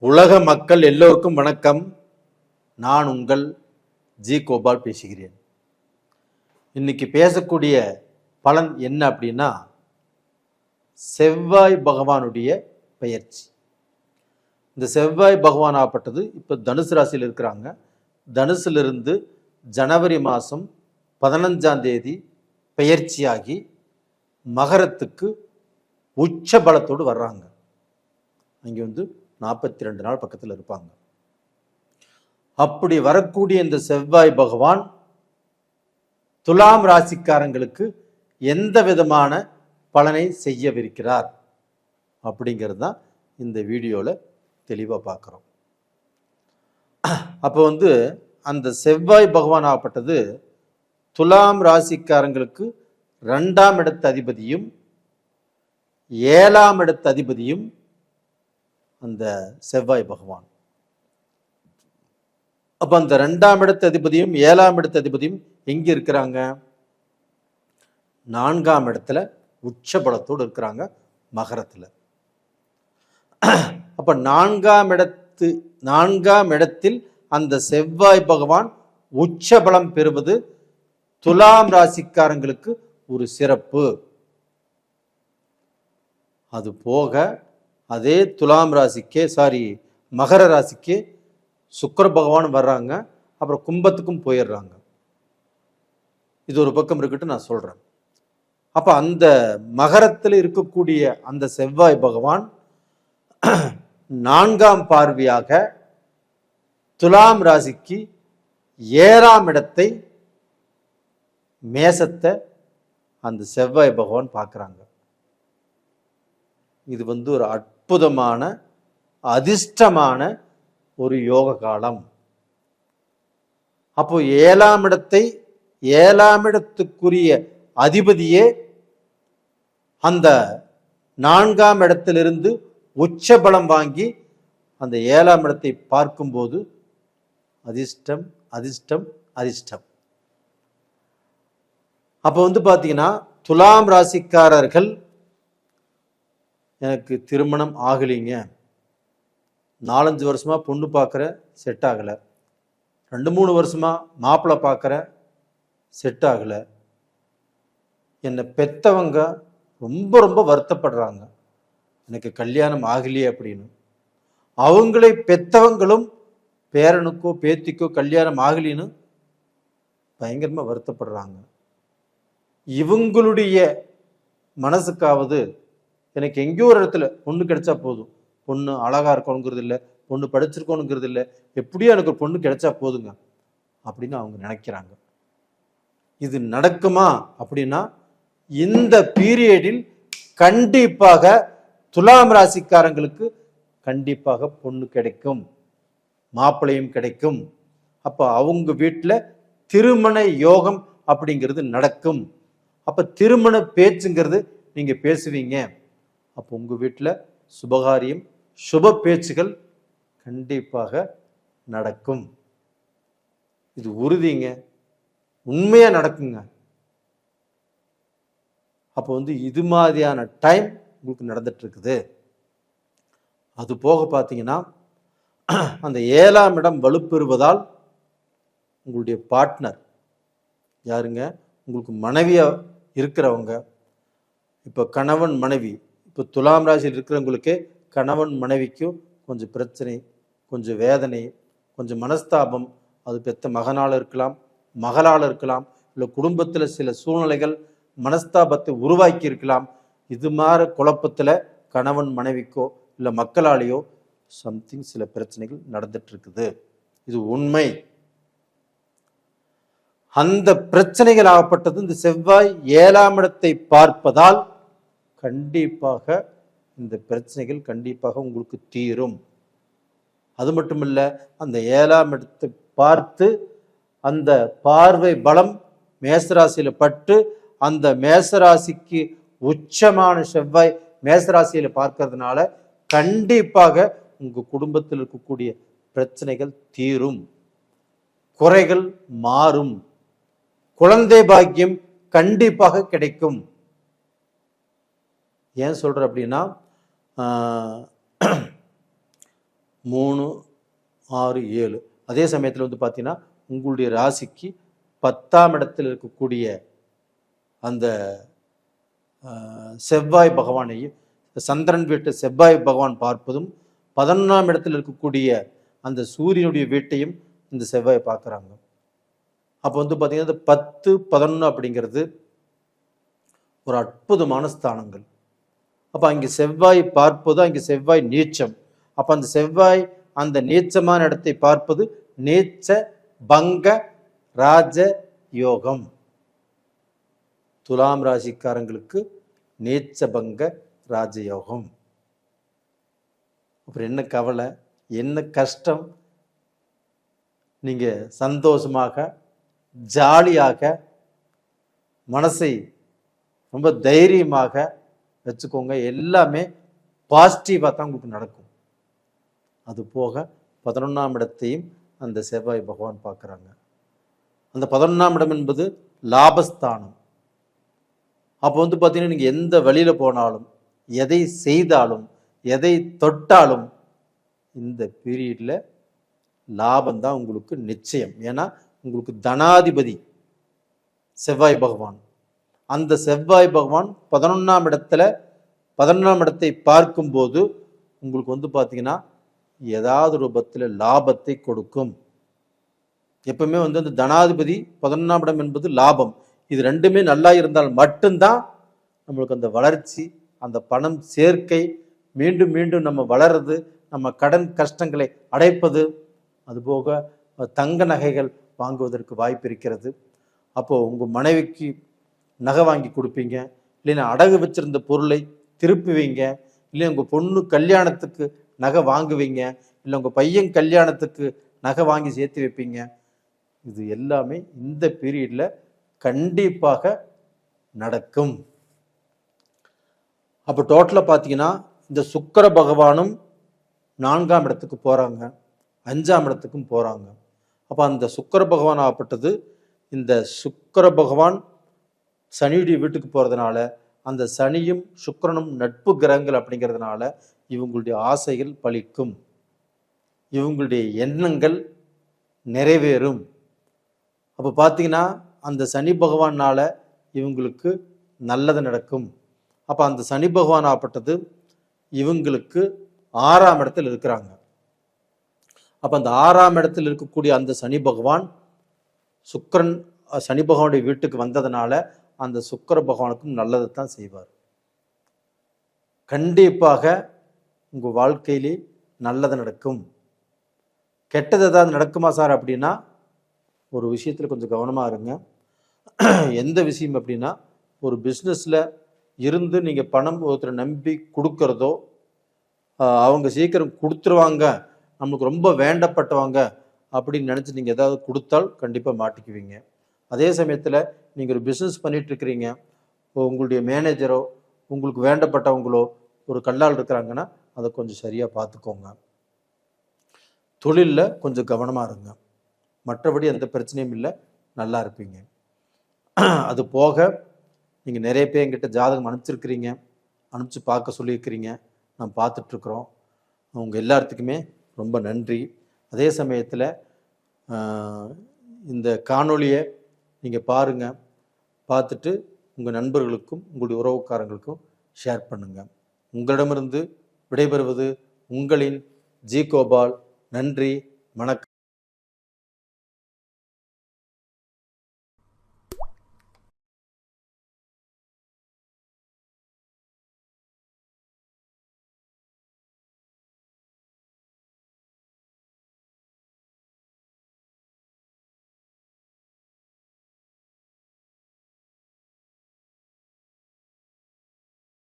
உலக மக்கள் எல்லோருக்கும் வணக்கம். நான் உங்கள் ஜி கோபால் பேசுகிறேன். இன்னைக்கு பேசக்கூடிய பலன் என்ன அப்படின்னா, செவ்வாய் பகவானுடைய பெயர்ச்சி. இந்த செவ்வாய் பகவான் ஆகப்பட்டது இப்போ தனுசு ராசியில் இருக்கிறாங்க. தனுசிலிருந்து ஜனவரி மாதம் 15ஆம் தேதி பெயர்ச்சியாகி மகரத்துக்கு உச்ச பலத்தோடு வர்றாங்க. அங்கே 42 நாள் பக்கத்தில் இருப்பாங்க. அப்படி வரக்கூடிய இந்த செவ்வாய் பகவான் துலாம் ராசிக்காரங்களுக்கு எந்த விதமான பலனை செய்யவிருக்கிறார் அப்படிங்கிறது தான் இந்த வீடியோவில் தெளிவாக பார்க்குறோம். அப்போ அந்த செவ்வாய் பகவான் ஆகப்பட்டது துலாம் ராசிக்காரங்களுக்கு 2ஆம் இடத்து அதிபதியும் 7ஆம் இடத்து அதிபதியும் அந்த செவ்வாய் பகவான். அப்ப அந்த 2ஆம் இடத்து அதிபதியும் 7ஆம் இடத்து அதிபதியும் எங்க இருக்கிறாங்க? 4ஆம் இடத்துல உச்ச பலத்தோடு இருக்கிறாங்க, மகரத்துல. அப்ப 4ஆம் இடத்தில் அந்த செவ்வாய் பகவான் உச்ச பலம் பெறுவது துலாம் ராசிக்காரங்களுக்கு ஒரு சிறப்பு. அது போக அதே துலாம் ராசிக்கே மகர ராசிக்கு சுக்கிர பகவான் வர்றாங்க. அப்புறம் கும்பத்துக்கும் போயிடுறாங்க. இது ஒரு பக்கம் இருக்கட்டும், நான் சொல்றேன். அப்ப அந்த மகரத்தில் இருக்கக்கூடிய அந்த செவ்வாய் பகவான் 4ஆம் பார்வையாக துலாம் ராசிக்கு 7ஆம் இடத்தை, மேசத்தை அந்த செவ்வாய் பகவான் பார்க்குறாங்க. இது ஒரு அற்புதமான அதிர்ஷ்டமான ஒரு யோக காலம். அப்போ 7ஆம் இடத்தை, 7ஆம் இடத்துக்குரிய அதிபதியே அந்த 4ஆம் இடத்திலிருந்து உச்ச பலம் வாங்கி அந்த 7ஆம் இடத்தை பார்க்கும்போது அதிர்ஷ்டம் அதிர்ஷ்டம் அதிர்ஷ்டம். அப்போ பார்த்தீங்கன்னா, துலாம் ராசிக்காரர்கள் எனக்கு திருமணம் ஆகலைங்க, 4-5 வருஷமா பொண்ணு பார்க்குற, செட் ஆகலை, 2-3 வருஷமா மாப்பிள்ளை பார்க்குற, செட் ஆகலை, என்னை பெற்றவங்க ரொம்ப ரொம்ப வருத்தப்படுறாங்க, எனக்கு கல்யாணம் ஆகலையே அப்படின்னு. அவங்களை பெற்றவங்களும் பேரனுக்கோ பேத்திக்கோ கல்யாணம் ஆகலின்னு பயங்கரமாக வருத்தப்படுறாங்க. இவங்களுடைய மனசுக்காவது எனக்கு எங்கேயோ ஒரு இடத்துல பொண்ணு கிடைச்சா போதும், பொண்ணு அழகா இருக்கணுங்கிறது இல்லை, பொண்ணு படிச்சிருக்கணுங்கிறது இல்லை, எப்படியோ எனக்கு ஒரு பொண்ணு கிடைச்சா போதுங்க அப்படின்னு அவங்க நினைக்கிறாங்க. இது நடக்குமா அப்படின்னா, இந்த பீரியடில் கண்டிப்பாக துலாம் ராசிக்காரங்களுக்கு கண்டிப்பாக பொண்ணு கிடைக்கும், மாப்பிள்ளையும் கிடைக்கும். அப்போ அவங்க வீட்டில் திருமண யோகம் அப்படிங்கிறது நடக்கும். அப்போ திருமண பேச்சுங்கிறது நீங்க பேசுவீங்க. அப்போ உங்க வீட்டில் சுபகாரியம், சுப பேச்சுகள் கண்டிப்பாக நடக்கும். இது உறுதிங்க, உண்மையா நடக்குங்க. அப்போ இது மாதிரியான டைம் உங்களுக்கு நடந்துட்டு இருக்குது. அது போக பார்த்தீங்கன்னா, அந்த 7ஆம் இடம் வலுப்பெறுவதால் உங்களுடைய பார்ட்னர் யாருங்க? உங்களுக்கு மனைவியா இருக்கிறவங்க, இப்போ கணவன் மனைவி, இப்போ துலாம் ராசியில் இருக்கிறவங்களுக்கு கணவன் மனைவிக்கும் கொஞ்சம் பிரச்சனை, கொஞ்சம் வேதனை, கொஞ்சம் மனஸ்தாபம். அது பெற்ற மகனால் இருக்கலாம், மகளால் இருக்கலாம், இல்லை குடும்பத்தில் சில சூழ்நிலைகள் மனஸ்தாபத்தை உருவாக்கி இருக்கலாம். இது மாதிரி குழப்பத்தில் கணவன் மனைவிக்கோ இல்லை மக்களாலேயோ சம்திங் சில பிரச்சனைகள் நடந்துட்டு இருக்குது. இது உண்மை. அந்த பிரச்சனைகள் ஆகப்பட்டது இந்த செவ்வாய் 7ஆம் இடத்தை பார்ப்பதால் கண்டிப்பாக இந்த பிரச்சனைகள் கண்டிப்பாக உங்களுக்கு தீரும். அது மட்டும் இல்லை, அந்த 7ஆம் இடத்தை பார்த்து அந்த பார்வை பலம் மேசராசியில பட்டு அந்த மேசராசிக்கு உச்சமான செவ்வாய் மேசராசியில பார்க்கறதுனால கண்டிப்பாக உங்க குடும்பத்தில் இருக்கக்கூடிய பிரச்சனைகள் தீரும், குறைகள் மாறும், குழந்தை பாக்கியம் கண்டிப்பாக கிடைக்கும். ஏன் சொல்ற அப்படின்னா, 3, 6, 7. அதே சமயத்தில் வந்து பார்த்தீங்கன்னா உங்களுடைய ராசிக்கு 10ஆம் இடத்தில் இருக்கக்கூடிய அந்த செவ்வாய் பகவானையும் சந்திரன் வீட்டை செவ்வாய் பகவான் பார்ப்பதும் 11ஆம் இடத்தில் இருக்கக்கூடிய அந்த சூரியனுடைய வீட்டையும் இந்த செவ்வாய் பார்க்குறாங்க. அப்போ வந்து பார்த்தீங்கன்னா 10, 11 அப்படிங்கிறது ஒரு அற்புதமான ஸ்தானங்கள். அப்போ அங்கே செவ்வாய் பார்ப்பது, அங்கே செவ்வாய் நீச்சம். அப்போ அந்த செவ்வாய் அந்த நீச்சமான இடத்தை பார்ப்பது நீச்ச பங்க ராஜ யோகம். துலாம் ராசிக்காரங்களுக்கு நீச்ச பங்க ராஜயோகம். அப்புறம் என்ன கவலை, என்ன கஷ்டம்? நீங்கள் சந்தோஷமாக ஜாலியாக மனசை ரொம்ப தைரியமாக வச்சுக்கோங்க. எல்லாமே பாசிட்டிவாக தான் உங்களுக்கு நடக்கும். அது போக 11ஆம் இடத்தையும் அந்த செவ்வாய் பகவான் பார்க்குறாங்க. அந்த 11ஆம் இடம் என்பது லாபஸ்தானம். அப்போ வந்து பார்த்தீங்கன்னா நீங்கள் எந்த வழியில் போனாலும், எதை செய்தாலும், எதை தொட்டாலும் இந்த பீரியடில் லாபம் தான் உங்களுக்கு நிச்சயம். ஏன்னா உங்களுக்கு தனாதிபதி செவ்வாய் பகவான். அந்த செவ்வாய் பகவான் 11ஆம் இடத்துல 11ஆம் இடத்தை பார்க்கும்போது உங்களுக்கு வந்து பார்த்தீங்கன்னா ஏதாவது ரூபத்தில் லாபத்தை கொடுக்கும். எப்பவுமே வந்து அந்த தனாதிபதி 11ஆம் இடம் என்பது லாபம். இது ரெண்டுமே நல்லா இருந்தால் மட்டும்தான் நம்மளுக்கு அந்த வளர்ச்சி, அந்த பணம் சேர்க்கை, மீண்டும் மீண்டும் நம்ம வளர்றது, நம்ம கடன் கஷ்டங்களை அடைப்பது, அதுபோக தங்க நகைகள் வாங்குவதற்கு வாய்ப்பு இருக்கிறது. அப்போது உங்கள் மனைவிக்கு நகை வாங்கி கொடுப்பீங்க, இல்லைன்னா அடகு வச்சிருந்த பொருளை திருப்புவீங்க, இல்லை உங்கள் பொண்ணு கல்யாணத்துக்கு நகை வாங்குவீங்க, இல்லை உங்கள் பையன் கல்யாணத்துக்கு நகை வாங்கி சேர்த்து வைப்பீங்க. இது எல்லாமே இந்த பீரியடில் கண்டிப்பாக நடக்கும். அப்போ டோட்டலாக பார்த்தீங்கன்னா இந்த சுக்கிர பகவானும் 4ஆம் இடத்துக்கு போகிறாங்க, 5ஆம் இடத்துக்கும் போகிறாங்க. அப்போ அந்த சுக்கிர பகவான் ஆகப்பட்டது, இந்த சுக்கிர பகவான் சனியுடைய வீட்டுக்கு போகிறதுனால, அந்த சனியும் சுக்கிரனும் நட்பு கிரகங்கள் அப்படிங்கிறதுனால இவங்களுடைய ஆசைகள் பலிக்கும், இவங்களுடைய எண்ணங்கள் நிறைவேறும். அப்போ பார்த்தீங்கன்னா அந்த சனி பகவானால் இவங்களுக்கு நல்லது நடக்கும். அப்போ அந்த சனி பகவான் ஆகப்பட்டது இவங்களுக்கு 6ஆம் இடத்தில் இருக்கிறாங்க. அப்போ அந்த 6ஆம் இடத்தில் இருக்கக்கூடிய அந்த சனி பகவான் சுக்கிரன் சனி பகவானுடைய வீட்டுக்கு வந்ததுனால அந்த சுக்கிர பகவானுக்கும் நல்லது தான் செய்வார். கண்டிப்பாக உங்கள் வாழ்க்கையிலே நல்லது நடக்கும். கெட்டது ஏதாவது நடக்குமா சார் அப்படின்னா ஒரு விஷயத்தில் கொஞ்சம் கவனமாக இருங்க. எந்த விஷயம் அப்படின்னா, ஒரு பிஸ்னஸில் இருந்து நீங்கள் பணம் ஒருத்தரை நம்பி கொடுக்கறதோ, அவங்க சீக்கிரம் கொடுத்துருவாங்க, நம்மளுக்கு ரொம்ப வேண்டப்பட்டவங்க அப்படின்னு நினச்சி நீங்கள் ஏதாவது கொடுத்தால் கண்டிப்பாக மாட்டிக்குவீங்க. அதே சமயத்தில் நீங்கள் ஒரு பிஸ்னஸ் பண்ணிகிட்ருக்கிறீங்க, உங்களுடைய மேனேஜரோ உங்களுக்கு வேண்டப்பட்டவங்களோ ஒரு கல்லால் இருக்கிறாங்கன்னா அதை கொஞ்சம் சரியாக பார்த்துக்கோங்க. தொழிலில் கொஞ்சம் கவனமாக இருங்க. மற்றபடி எந்த பிரச்சனையும் இல்லை, நல்லா இருப்பீங்க. அது போக நீங்கள் நிறைய பேர் என்கிட்ட ஜாதகம் அனுப்பிச்சிருக்கிறீங்க, அனுப்பிச்சு பார்க்க சொல்லியிருக்கிறீங்க, நான் பார்த்துட்ருக்குறோம். அவங்க எல்லாத்துக்குமே ரொம்ப நன்றி. அதே சமயத்தில் இந்த காணொளியை நீங்கள் பாருங்கள், பார்த்துட்டு உங்கள் நண்பர்களுக்கும் உங்களுடைய உறவுக்காரங்களுக்கும் ஷேர் பண்ணுங்கள். உங்களிடமிருந்து விடைபெறுவது உங்களின் ஜி கோபால். நன்றி, வணக்கம்.